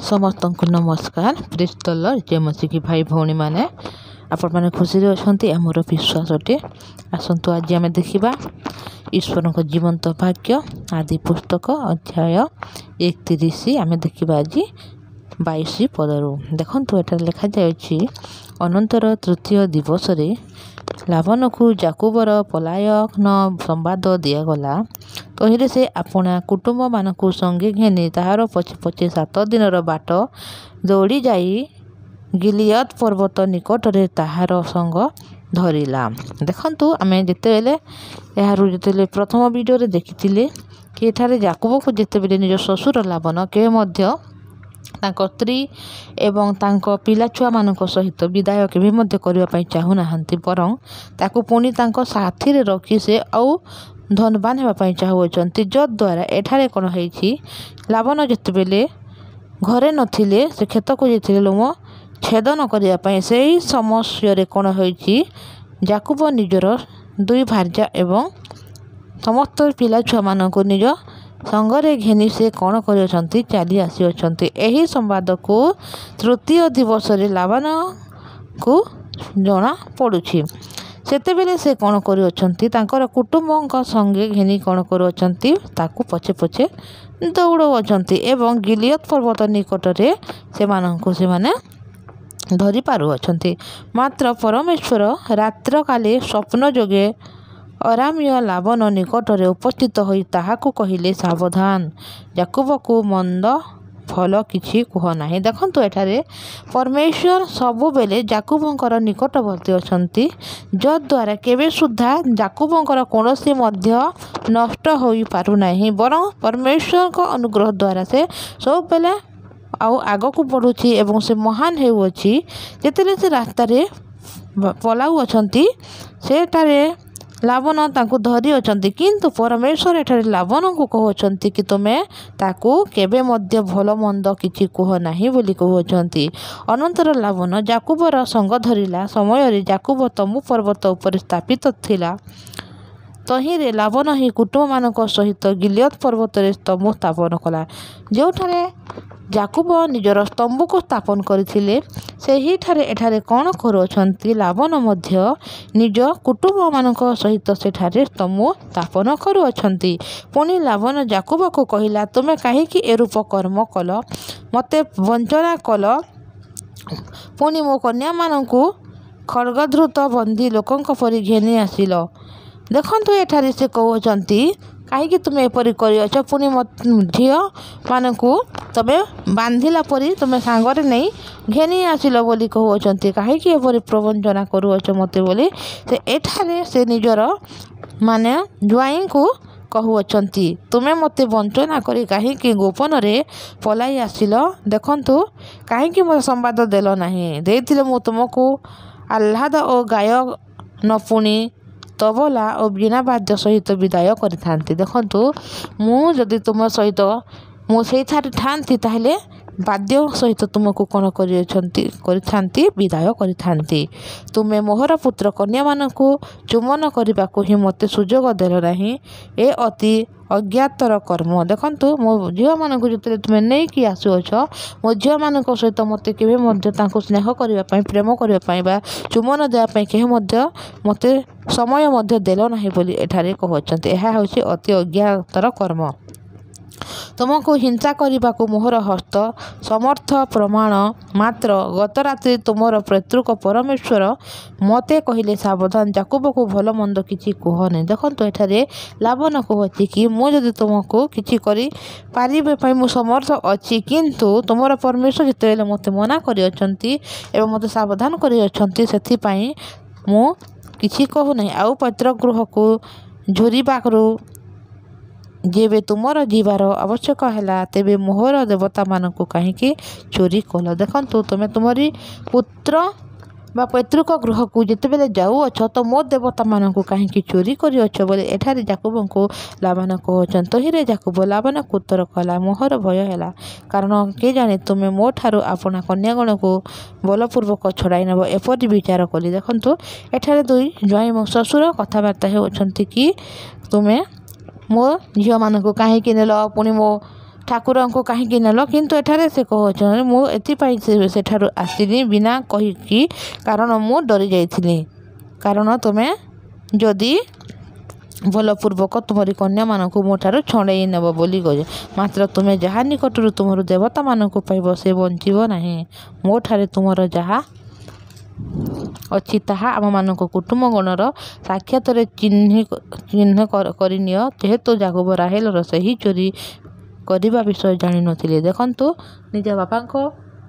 समस्त को नमस्कार। Praise the Lord. जय मसीह की भाई भौणी माने आपण माने खुशी अच्छी आमर विश्वास अटे। आसतु आज आम देखा ईश्वर को जीवंत भाग्य आदि पुस्तक अध्याय 31 आम देखा आज 22 पदरू देखु एट लिखा जाए अनंतर तृतीय दिवस लाभन को जाकुबर पलायन संवाद दिगला तहिरे से अपना कुटुंब मानक संगे घेनी ताहार पछे पछे 7 दिन बाट दौड़ी जाई गिलियद पर्वत निकट रे ताहार संग धरिला। देखंतु आमे जेतेबेले यार जेतेबेले प्रथम वीडियो रे देखिथिले कि एठारे जाकुब को जेतेबेले निज ससुर लाभन के मध्य तांको स्त्री एवं तांको पिला छुआ मानक सहित विदाय केबे मध्य करिवा पई चाहू नाहंती परं ताकू पुनी तांको साथी रे रखी से आउ धनवान हेबा पई चाहुचंती जद्वारा एठारे कोन हेछि लाभन जेतेबेले घरे नथिले से खेत को जेथिले लोम छेदन करिया पई सेही समस्या रे कोन हेछि जाकुब निजर दुई भार्या एवं समस्त पिला छुआ मानक निज संगरे घेनी से कौन कर चली आसी एही संवाद को तृतीय दिवस रे लाभन को जना पड़ुछि। सेतेबेले से कौन कर कुटुंब संगे घेनी कौन कर पछे पछे दौड़ौंट एवं गिलियद पर्वत निकट रे से माने धरी पारुअछंती। मात्र परमेश्वर रात्र काले स्वप्न जोगे अरामीय लाभन निकट रे उपस्थित होई ताहाकू कहिले सावधान जाकुब को मंद फल किछि कह नाही। देखंतु एठारे परमेश्वर सबु बेले जाकुबंकर निकटवर्ती अछंती जद्वारा केबे सुद्धा जाकुबंकर कोनोसी मध्य नष्ट होई पारु नाही बरं परमेश्वर को अनुग्रह द्वारा से सब बेले आउ आग को बढ़ुछि एवं से महान हेउछि। जेतेले से रास्ता रे पलाउ अछंती सेटारे लाभन ताकू धरी अछंती किंतु परमेश्वर एठारे लाभन को कहउछंती कि तुमे ताकू केबे मध्य भल मंद किछि कह नाही बोली कहउछंती। अनंतर लाभन जाकुबर संग धरिला समय रे जाकुब तंबू पर्वत उपर स्थापित थिला तहिरे लाभन ही कुटुंब मानक सहित गिलियद पर्वत रे तंबू स्थापन कला। जोठारे जाकुब निजर स्तंभ को स्थापन करथिले सेही ठारे एठारे कौन करुछंती लाभन मध्य निज कुटुंब मानक सहित सेठारे स्तंभ स्थापन करुछंती। पुणी लाभन जाकुब को कहिला तुमे काहेकि एरूप कर्म कल मते वंचना कल पुणी मो कन्या मानकू खड्गधृत बंदी लोकंक परि घेनी आसिल। देखंतु एठारे से कहउछंती कहीं तुम्हें एपरी कर पुणी झील मानकू तबे बांधिला परी तुम्हें सांगरे नहीं घेनी आसिल बोली कहउछंती कहीं एपरी प्रवंचना करुअछ मते बोली से एठारे से निजर माने ज्वाई को कहउछंती तुम्हें मते वंचना करी कहीं गोपन रे पलाई आसिल। देखंतु कहीं मत संवाद देल नहीं देथिले मु तुमको आह्लाद और गाय न पुणी तबला और बिना वाद्य सहित विदाय करि। देखंतु मु जदि तुम सहित मु से थांती ताहले वाद्य सहित तुमको कौन करि विदाय करि। तुम्हें मोहर पुत्र कन्या मानकू चुमन करने को ही मते सुजोग देल नहीं ए अति अज्ञातर कर्म। देखंतु मो झील मानक जो तुम्हें नहीं कि आसुअछ मो झील मान सहित मते केबे मध्य तांको स्नेह करने प्रेम करने चुमन देवाई केही मध्य मते समय मध्य देल नहीं बोली एठारे कहउछंती। एहा होछि अति अज्ञातर कर्म। तुमको हिंसा करने को मोहर हस्त समर्थ प्रमाण मात्र गत रात्रि तुमर पैतृक परमेश्वर मते कहले सावधान जाकुब को भल मंद किछि कह नहीं। देखंतु एठारे लाभन कहछि कि मु जदि तुमको किछि करि पारिबे पई मु समर्थ अछि किंतु तुमर परमेश्वर जेतेले मते मना करि अछंती एवं मते सावधान करि अछंती सेथि पई मु किछि कहू नहीं। आउ पैतृक गृह को झुरी बाकरू जेबे तुमर जीवार आवश्यक है तेबे मोहर देवता मानक कहीं चोरी कल। देखंतु तुम तुमरी पुत्र बा पैतृक गृह को जितेबेले जाऊअछ तो मो देवता मानक कहीं चोरी करिअछ बोले एठारे जाकुब को लाभन कहउछन। तहिरे जाकुब लाभन को उत्तर कला मोहर भय है कारण के जाने तुम्हें मो ठारू आपना कन्यागण को बलपूर्वक छड़ाई नब एपरि विचार कली। देखंतु एठारे दुई ज्वाई मो ससुर कथबार्ता होउछंती कि तुम्हें मो झील मानक कहीं नेल पुणी मो ଠାକୁରଙ୍କୁ କାହିଁକି ନେଲ? କିନ୍ତୁ ଏଠାରେ ସେ କହୁଛନ୍ତି ମୁଁ ଏଥିପାଇଁ ସେଠାରୁ ଆସିଲି ବିନା କହିକି, କାରଣ ମୁଁ ଡରି ଯାଇଥିଲି। କାରଣ ତୁମେ ଯଦି ବଲପୂର୍ବକ ତୁମରି କନ୍ୟାମାନଙ୍କୁ ମୋ ଠାରୁ ଛଡ଼େଇ ନେବ ବୋଲି କହେ, ମାତ୍ର ତୁମେ ଯାହା ନିକଟରୁ ତୁମର ଦେବତାମାନଙ୍କୁ ପାଇବ ସେ ବଞ୍ଚିବ ନାହିଁ। ମୋ ଠାରେ ତୁମର ଯାହା ଅଛି ତାହା ଆମମାନଙ୍କ କୁଟୁମ୍ବ ଗଣର ସାକ୍ଷାତରେ ଚିହ୍ନ କରିନିଅ। ଯେହେତୁ ଯାକୁବ ରାହେଲର ସେହି ଚୋରି କରିବା ବିଷୟ ଜାଣିନଥିଲେ। ଦେଖନ୍ତୁ, ନିଜ ବାପାଙ୍କ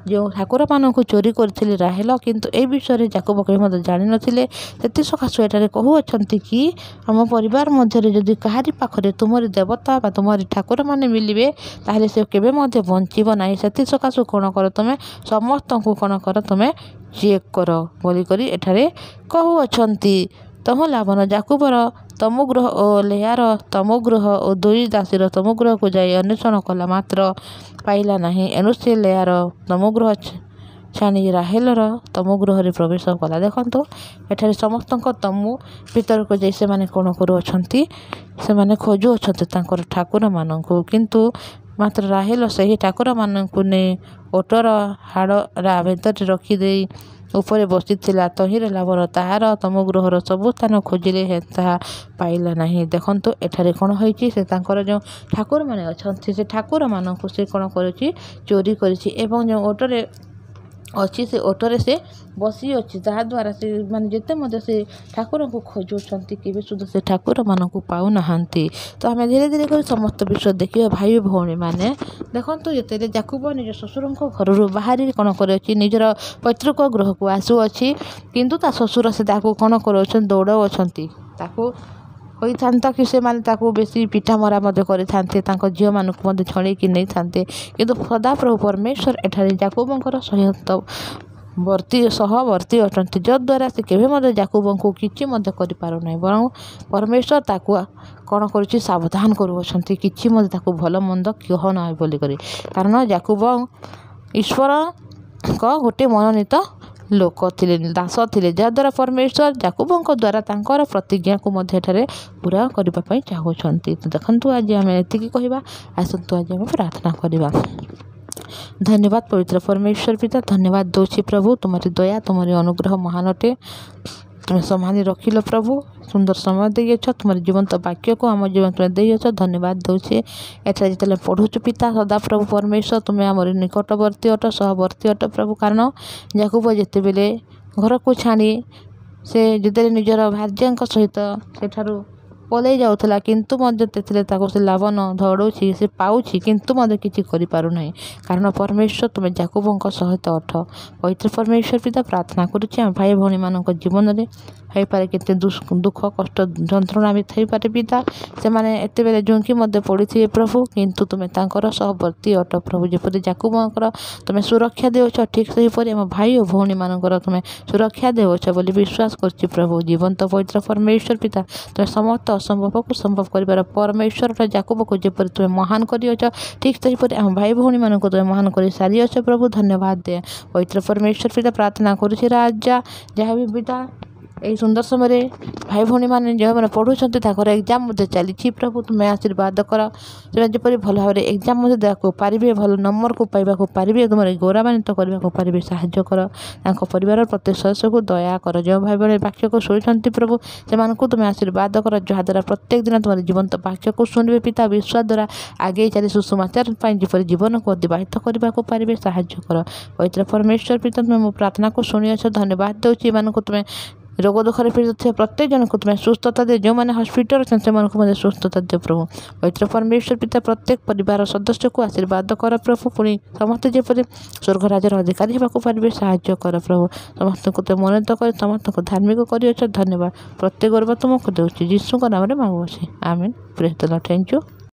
ଯେଉଁ ଠାକୁରମାନଙ୍କୁ ଚୋରି କରିଥିଲେ ରାହେଲ, କିନ୍ତୁ ଏ ବିଷୟରେ ଯାକୁବ କେବେ ମଧ୍ୟ ଜାଣିନଥିଲେ। ସେଥିସକାଶୁ ଏଠାରେ କହୁଅଛନ୍ତି କି ଆମ ପରିବାର ମଧ୍ୟରେ ଯଦି କାହାରି ପାଖରେ ତୁମରି ଦେବତା ବା ତୁମରି ଠାକୁରମାନେ ମିଳିବେ ତାହେଲେ ସେ କେବେ ମଧ୍ୟ ବଞ୍ଚିବ ନାହିଁ। ସେଥିସକାଶୁ କ'ଣ କର, ତୁମେ ସମସ୍ତଙ୍କୁ କ'ଣ କର, ତୁମେ ଚେକ୍ କର ବୋଲିକରି ଏଠାରେ କହୁଅଛନ୍ତି। ତହୁଁ ଲାବାନ ଯାକୁବର ତମୁଗୃହ ଓ ଲେୟାର ତମୁଗୃହ ଓ ଦୁଇ ଦାସୀର ତମୁଗୃହକୁ ଯାଇ ଅନ୍ୱେଷଣ କଲା, ମାତ୍ର ପାଇଲା ନାହିଁ। ଏଣୁ ସେ ଲେୟାର ତମୁଗୃହ ଛାଣି ରାହେଲର ତମୁଗୃହରେ ପ୍ରବେଶ କଲା। ଦେଖନ୍ତୁ, ଏଠାରେ ସମସ୍ତଙ୍କ ତମୁ ଭିତରକୁ ଯାଇ ସେମାନେ କ'ଣ କରୁଅଛନ୍ତି, ସେମାନେ ଖୋଜୁଅଛନ୍ତି ତାଙ୍କର ଠାକୁରମାନଙ୍କୁ। କିନ୍ତୁ ମାତ୍ର ରାହେଲ ସେହି ଠାକୁରମାନଙ୍କୁ ନେଇ ଓଟର ହାଡ଼ରା ଭିତରେ ରଖିଦେଇ ଉପରେ ବସିଥିଲା। ତହିଁରେ ଲାବଣ ତାହାର ତମୁଗୃହର ସବୁ ସ୍ଥାନ ଖୋଜିଲେ ତାହା ପାଇଲା ନାହିଁ। ଦେଖନ୍ତୁ, ଏଠାରେ କ'ଣ ହୋଇଛି, ସେ ତାଙ୍କର ଯେଉଁ ଠାକୁରମାନେ ଅଛନ୍ତି ସେ ଠାକୁରମାନଙ୍କୁ ସେ କ'ଣ କରୁଛି, ଚୋରି କରିଛି। ଏବଂ ଯେଉଁ ଓଟରେ ଅଛି ସେ ଓଟରେ ସେ ବସିଅଛି, ଯାହାଦ୍ୱାରା ସେମାନେ ଯେତେ ମଧ୍ୟ ସେ ଠାକୁରଙ୍କୁ ଖୋଜୁଛନ୍ତି କେବେ ସୁଦ୍ଧା ସେ ଠାକୁରମାନଙ୍କୁ ପାଉନାହାନ୍ତି। ତ ଆମେ ଧୀରେ ଧୀରେ କରି ସମସ୍ତ ବିଷୟ ଦେଖିବା ଭାଇ ଭଉଣୀମାନେ। ଦେଖନ୍ତୁ, ଯେତେବେଳେ ଯାକୁବ ନିଜ ଶ୍ୱଶୁରଙ୍କ ଘରରୁ ବାହାରି କ'ଣ କରୁଅଛି, ନିଜର ପୈତୃକ ଗୃହକୁ ଆସୁଅଛି, କିନ୍ତୁ ତା ଶ୍ୱଶୁର ସେ ତାକୁ କ'ଣ କରୁଅଛନ୍ତି, ଦୌଡ଼ଉଅଛନ୍ତି। ତାକୁ ହୋଇଥାନ୍ତା କି ସେମାନେ ତାକୁ ବେଶୀ ପିଠା ମରା ମଧ୍ୟ କରିଥାନ୍ତେ, ତାଙ୍କ ଝିଅମାନଙ୍କୁ ମଧ୍ୟ ଛଡ଼େଇକି ନେଇଥାନ୍ତେ। କିନ୍ତୁ ସଦାପ୍ରଭୁ ପରମେଶ୍ୱର ଏଠାରେ ଯାକୁବଙ୍କର ସହବର୍ତ୍ତୀ ଅଟନ୍ତି, ଯଦ୍ୱାରା ସେ କେବେ ମଧ୍ୟ ଯାକୁବଙ୍କୁ କିଛି ମଧ୍ୟ କରିପାରୁନାହିଁ। ବରଂ ପରମେଶ୍ୱର ତାକୁ କ'ଣ କରୁଛି, ସାବଧାନ କରୁଅଛନ୍ତି, କିଛି ମଧ୍ୟ ତାକୁ ଭଲ ମନ୍ଦ କହ ନାହିଁ ବୋଲିକରି। କାରଣ ଯାକୁବ ଈଶ୍ୱରଙ୍କ ଗୋଟିଏ ମନୋନୀତ ଲୋକ ଥିଲେ, ଦାସ ଥିଲେ, ଯାହାଦ୍ୱାରା ପରମେଶ୍ୱର ଯାକୁବଙ୍କ ଦ୍ୱାରା ତାଙ୍କର ପ୍ରତିଜ୍ଞାକୁ ମଧ୍ୟ ଏଠାରେ ପୁରା କରିବା ପାଇଁ ଚାହୁଁଛନ୍ତି। ତ ଦେଖନ୍ତୁ, ଆଜି ଆମେ ଏତିକି କହିବା, ଆସନ୍ତୁ ଆଜି ଆମେ ପ୍ରାର୍ଥନା କରିବା। ଧନ୍ୟବାଦ ପବିତ୍ର ପରମେଶ୍ୱର ପିତା, ଧନ୍ୟବାଦ ଦେଉଛି ପ୍ରଭୁ, ତୁମରି ଦୟା ତୁମରି ଅନୁଗ୍ରହ ମହାନ ଅଟେ। ତୁମେ ସମ୍ଭାଳି ରଖିଲ ପ୍ରଭୁ, ସୁନ୍ଦର ସମୟ ଦେଇଅଛ, ତୁମର ଜୀବନ୍ତ ବାକ୍ୟକୁ ଆମ ଜୀବନ ତୁମେ ଦେଇଅଛ। ଧନ୍ୟବାଦ ଦେଉଛେ। ଏଠାରେ ଯେତେବେଳେ ପଢ଼ୁଛୁ ପିତା ସଦାପ୍ରଭୁ ପରମେଶ୍ୱର, ତୁମେ ଆମର ନିକଟବର୍ତ୍ତୀ ଅଟ, ସହବର୍ତ୍ତୀ ଅଟ ପ୍ରଭୁ। କାରଣ ଯାକୁବ ଯେତେବେଳେ ଘରକୁ ଛାଡ଼ି ସେ ଯେତେବେଳେ ନିଜର ଭାର୍ଯ୍ୟାଙ୍କ ସହିତ ସେଠାରୁ ପଳାଇ ଯାଉଥିଲା, କିନ୍ତୁ ମଧ୍ୟ ସେଥିରେ ତାକୁ ସେ ଲାବଣ ଧଡ଼ଉଛି, ସେ ପାଉଛି, କିନ୍ତୁ ମଧ୍ୟ କିଛି କରିପାରୁନାହିଁ। କାରଣ ପରମେଶ୍ୱର ତୁମେ ଯାକୁବଙ୍କ ସହିତ ଅଟ। ପବିତ୍ର ପରମେଶ୍ୱର ପିତା, ପ୍ରାର୍ଥନା କରୁଛି ଆମ ଭାଇ ଭଉଣୀମାନଙ୍କ ଜୀବନରେ ହେଇପାରେ କେତେ ଦୁଃଖ କଷ୍ଟ ଯନ୍ତ୍ରଣା ବି ଥାଇପାରେ ପିତା, ସେମାନେ ଏତେବେଳେ ଝୁଙ୍କି ମଧ୍ୟ ପଡ଼ିଥିବେ ପ୍ରଭୁ, କିନ୍ତୁ ତୁମେ ତାଙ୍କର ସହବର୍ତ୍ତୀ ଅଟ ପ୍ରଭୁ। ଯେପରି ଯାକୁବଙ୍କର ତୁମେ ସୁରକ୍ଷା ଦେଉଛ, ଠିକ୍ ସେହିପରି ଆମ ଭାଇ ଓ ଭଉଣୀମାନଙ୍କର ତୁମେ ସୁରକ୍ଷା ଦେଉଛ ବୋଲି ବିଶ୍ୱାସ କରୁଛି ପ୍ରଭୁ। ଜୀବନ୍ତ ପବିତ୍ର ପରମେଶ୍ୱର ପିତା, ତୁମେ ସମସ୍ତ ଅସମ୍ଭବକୁ ସମ୍ଭବ କରିବାର ପରମେଶ୍ୱର ଯାକୁବକୁ ଯେପରି ତୁମେ ମହାନ କରିଅଛ, ଠିକ୍ ସେହିପରି ଆମ ଭାଇ ଭଉଣୀମାନଙ୍କୁ ତୁମେ ମହାନ କରି ସାରିଅଛ ପ୍ରଭୁ। ଧନ୍ୟବାଦ ଦେ ପବିତ୍ର ପରମେଶ୍ୱର ପିତା, ପ୍ରାର୍ଥନା କରୁଛି ରାଜା, ଯାହା ବି ପିତା ଏହି ସୁନ୍ଦର ସମୟରେ ଭାଇ ଭଉଣୀମାନେ ଯେଉଁମାନେ ପଢ଼ୁଛନ୍ତି ତାଙ୍କର ଏକ୍ଜାମ୍ ମଧ୍ୟ ଚାଲିଛି ପ୍ରଭୁ, ତୁମେ ଆଶୀର୍ବାଦ କର। ସେମାନେ ଯେପରି ଭଲ ଭାବରେ ଏକ୍ଜାମ୍ ମଧ୍ୟ ଦେବାକୁ ପାରିବେ, ଭଲ ନମ୍ବରକୁ ପାଇବାକୁ ପାରିବେ, ତୁମର ଗୌରବାନ୍ୱିତ କରିବାକୁ ପାରିବେ, ସାହାଯ୍ୟ କର। ତାଙ୍କ ପରିବାରର ପ୍ରତ୍ୟେକ ସଦସ୍ୟକୁ ଦୟା କର। ଯେଉଁ ଭାଇ ଭଉଣୀ ବାକ୍ୟକୁ ଶୁଣିଛନ୍ତି ପ୍ରଭୁ, ସେମାନଙ୍କୁ ତୁମେ ଆଶୀର୍ବାଦ କର, ଯାହାଦ୍ୱାରା ପ୍ରତ୍ୟେକ ଦିନ ତୁମର ଜୀବନ୍ତ ବାକ୍ୟକୁ ଶୁଣିବେ ପିତା, ବିଶ୍ୱାସ ଦ୍ୱାରା ଆଗେଇ ଚାଲି ସୁସମାଚାର ପାଇଁ ଯେପରି ଜୀବନକୁ ଅତିବାହିତ କରିବାକୁ ପାରିବେ, ସାହାଯ୍ୟ କର। ପବିତ୍ର ପରମେଶ୍ୱର ପିତା, ତୁମେ ମୋ ପ୍ରାର୍ଥନାକୁ ଶୁଣିଅଛ, ଧନ୍ୟବାଦ ଦେଉଛି। ଏମାନଙ୍କୁ ତୁମେ ରୋଗ ଦୁଃଖରେ ପୀଡ଼ିତ ଥିବା ପ୍ରତ୍ୟେକ ଜଣଙ୍କୁ ତୁମେ ସୁସ୍ଥତା ଦିଅ, ଯେଉଁମାନେ ହସ୍ପିଟାଲ ଅଛନ୍ତି ସେମାନଙ୍କୁ ମଧ୍ୟ ସୁସ୍ଥତା ଦିଅ ପ୍ରଭୁ। ପବିତ୍ର ପରମେଶ୍ୱର ପିତା, ପ୍ରତ୍ୟେକ ପରିବାର ସଦସ୍ୟକୁ ଆଶୀର୍ବାଦ କର ପ୍ରଭୁ। ପୁଣି ସମସ୍ତେ ଯେପରି ସ୍ୱର୍ଗ ରାଜ୍ୟର ଅଧିକାରୀ ହେବାକୁ ପାରିବେ, ସାହାଯ୍ୟ କର ପ୍ରଭୁ। ସମସ୍ତଙ୍କୁ ତୁମେ ମନୋନୀତ କରି ସମସ୍ତଙ୍କୁ ଧାର୍ମିକ କରିଅଛ, ଧନ୍ୟବାଦ। ପ୍ରତ୍ୟେକ ଗର୍ବ ତୁମକୁ ଦେଉଛି, ଯୀଶୁଙ୍କ ନାମରେ ମାଗୁଅଛି, ଆମେନ୍। ପ୍ରେଜ୍ ଦ ଲର୍ଡ। Thank you.